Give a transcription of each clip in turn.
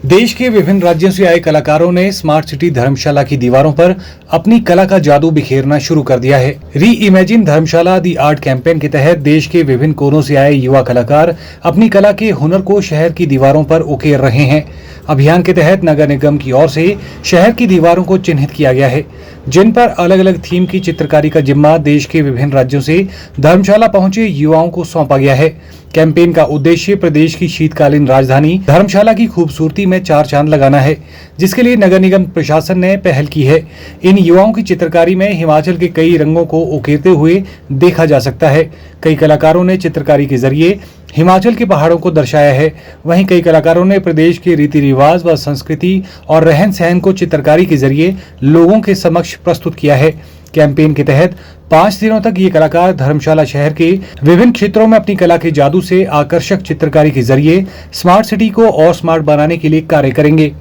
देश के विभिन्न राज्यों से आए कलाकारों ने स्मार्ट सिटी धर्मशाला की दीवारों पर अपनी कला का जादू बिखेरना शुरू कर दिया है। री इमेजिन धर्मशाला दी आर्ट कैंपेन के तहत देश के विभिन्न कोनों से आए युवा कलाकार अपनी कला के हुनर को शहर की दीवारों पर उकेर रहे हैं। अभियान के तहत नगर निगम की ओर से शहर की दीवारों को चिन्हित किया गया है, जिन पर अलग अलग थीम की चित्रकारी का जिम्मा देश के विभिन्न राज्यों से धर्मशाला पहुंचे युवाओं को सौंपा गया है। कैंपेन का उद्देश्य प्रदेश की शीतकालीन राजधानी धर्मशाला की खूबसूरती में चार चांद लगाना है, जिसके लिए नगर निगम प्रशासन ने पहल की है। इन युवाओं की चित्रकारी में हिमाचल के कई रंगों को उकेरते हुए देखा जा सकता है। कई कलाकारों ने चित्रकारी के जरिए हिमाचल के पहाड़ों को दर्शाया है। वहीं कई कलाकारों ने प्रदेश के रीति रिवाज व संस्कृति और रहन सहन को चित्रकारी के जरिए लोगों के समक्ष प्रस्तुत किया है। कैंपेन के तहत 5 दिनों तक ये कलाकार धर्मशाला शहर के विभिन्न क्षेत्रों में अपनी कला के जादू से आकर्षक चित्रकारी के जरिए स्मार्ट सिटी को और स्मार्ट बनाने के लिए कार्य करेंगे।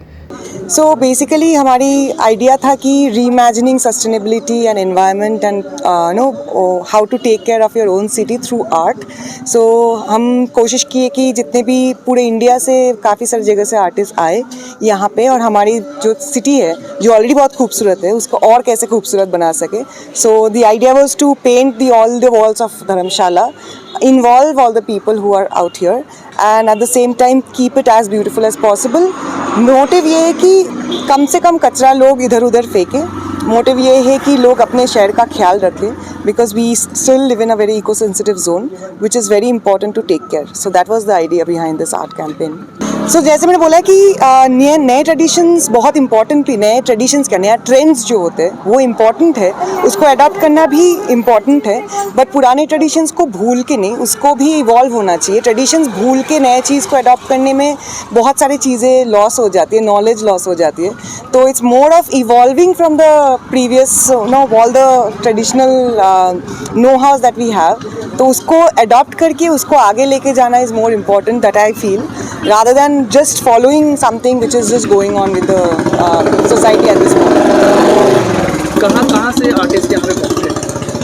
सो बेसिकली हमारी आइडिया था कि reimagining sustainability and environment and how to take care of your own city through art. So हम कोशिश किए कि जितने भी पूरे इंडिया से काफ़ी सारी जगह से आर्टिस्ट आए यहाँ पे, और हमारी जो सिटी है जो ऑलरेडी बहुत खूबसूरत है उसको और कैसे खूबसूरत बना सके। So the idea was to paint all the walls of Dharamshala, involve all the people who are out here and at the same time keep it as beautiful as possible। Motive ये है कि कम से कम कचरा लोग इधर उधर फेंकें। मोटिव ये है कि लोग अपने शहर का ख्याल रखें, because we still live in a very eco sensitive zone which is very important to take care. So that was the idea behind this art campaign. So जैसे मैंने बोला कि नए ट्रेडिशंस बहुत इंपॉर्टेंट भी, नए ट्रेडिशंस क्या, नया ट्रेंड्स जो होते हैं वो इम्पॉर्टेंट है, उसको अडॉप्ट करना भी इम्पॉर्टेंट है, बट पुराने ट्रेडिशंस को भूल के नहीं, उसको भी इवॉल्व होना चाहिए। ट्रेडिशंस भूल के नए चीज़ को अडॉप्ट करने में बहुत सारी चीज़ें लॉस हो जाती है, नॉलेज लॉस हो जाती है। तो it's more of evolving from the previous all the traditional know house that we have. तो उसको अडॉप्ट करके उसको आगे लेके जाना is more important, that I feel, rather than just following something which is just going on with the society at this moment। कहाँ से artist यहाँ पे पहुँचे?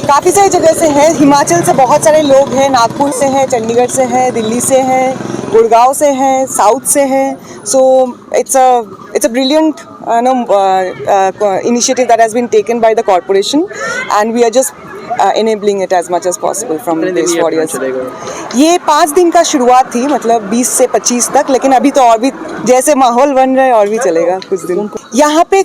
काफ़ी सारी जगह से हैं। हिमाचल से बहुत सारे लोग हैं, नागपुर से हैं, चंडीगढ़ से हैं, दिल्ली से हैं, गुड़गांव से हैं, साउथ से हैं। सो it's a brilliant initiative that has been taken by the corporation and we are just enabling it as much as possible from these warriors। ये 5 दिन का शुरुआत थी, मतलब 20 से 25 तक, लेकिन अभी तो और भी जैसे माहौल बन रहा है और भी चलेगा कुछ दिन। यहाँ पे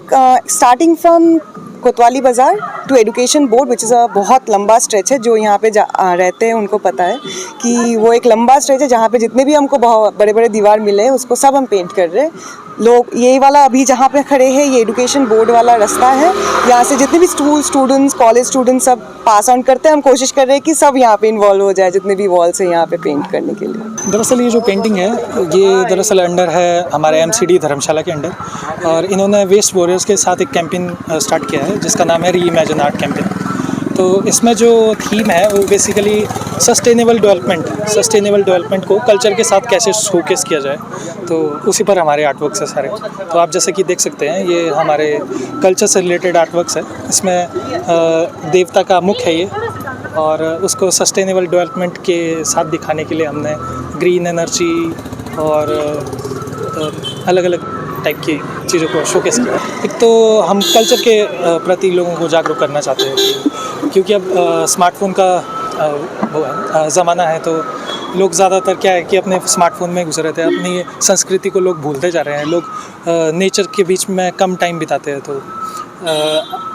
starting from Kotwali Bazaar to education board which is a बहुत लंबा स्ट्रेच है। जो यहाँ पे रहते हैं उनको पता है कि वो एक लंबा स्ट्रेच है जहाँ पे जितने भी हमको बहुत बड़े बड़े दीवार मिले हैं उसको सब हम पेंट कर रहे हैं। लोग ये वाला अभी जहाँ पे खड़े हैं ये एजुकेशन बोर्ड वाला रास्ता है, यहाँ से जितने भी स्टूडेंट्स, कॉलेज स्टूडेंट्स सब पास ऑन करते हैं। हम कोशिश कर रहे हैं कि सब यहाँ पे इन्वॉल्व हो जाए, जितने भी वॉल्स हैं यहाँ पे पेंट करने के लिए। दरअसल ये जो पेंटिंग है ये दरअसल अंडर है हमारे MCD धर्मशाला के अंडर, और इन्होंने वेस्ट वॉरियर्स के साथ एक कैंपेन स्टार्ट किया है जिसका नाम है री इमेजिन आर्ट कैंपेन। तो इसमें जो थीम है वो बेसिकली सस्टेनेबल डेवलपमेंट को कल्चर के साथ कैसे शोकेस किया जाए, तो उसी पर हमारे आर्टवर्क्स है सारे। तो आप जैसे कि देख सकते हैं ये हमारे कल्चर से रिलेटेड आर्टवर्क्स है। इसमें देवता का मुख है ये, और उसको सस्टेनेबल डेवलपमेंट के साथ दिखाने के लिए हमने ग्रीन एनर्जी और अलग अलग टाइप की चीज़ों को शोकेस किया। एक तो हम कल्चर के प्रति लोगों को जागरूक करना चाहते हैं, क्योंकि अब स्मार्टफोन का ज़माना है, तो लोग ज़्यादातर क्या है कि अपने स्मार्टफोन में घुसे रहते हैं, अपनी संस्कृति को लोग भूलते जा रहे हैं। लोग नेचर के बीच में कम टाइम बिताते हैं। तो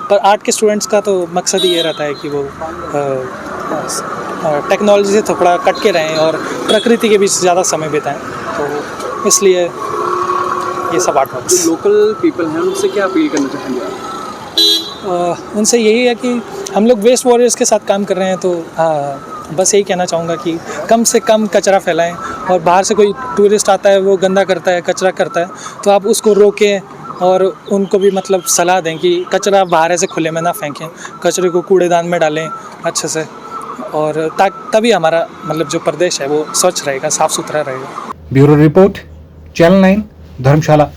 पर आर्ट के स्टूडेंट्स का तो मकसद ही ये रहता है कि वो टेक्नोलॉजी से थोड़ा कट के रहें और प्रकृति के बीच ज़्यादा समय बिताएं। तो इसलिए ये सब आर्ट वर्क्स। लोकल पीपल हैं उनसे क्या अपील करना चाहेंगे आप? उनसे यही है कि हम लोग वेस्ट वॉरियर्स के साथ काम कर रहे हैं, तो बस यही कहना चाहूँगा कि कम से कम कचरा फैलाएं, और बाहर से कोई टूरिस्ट आता है वो गंदा करता है, कचरा करता है, तो आप उसको रोकें और उनको भी मतलब सलाह दें कि कचरा बाहर ऐसे खुले में ना फेंकें, कचरे को कूड़ेदान में डालें अच्छे से, और तभी हमारा मतलब जो प्रदेश है वो स्वच्छ रहेगा, साफ़ सुथरा रहेगा। ब्यूरो रिपोर्ट, चैनल 9 धर्मशाला।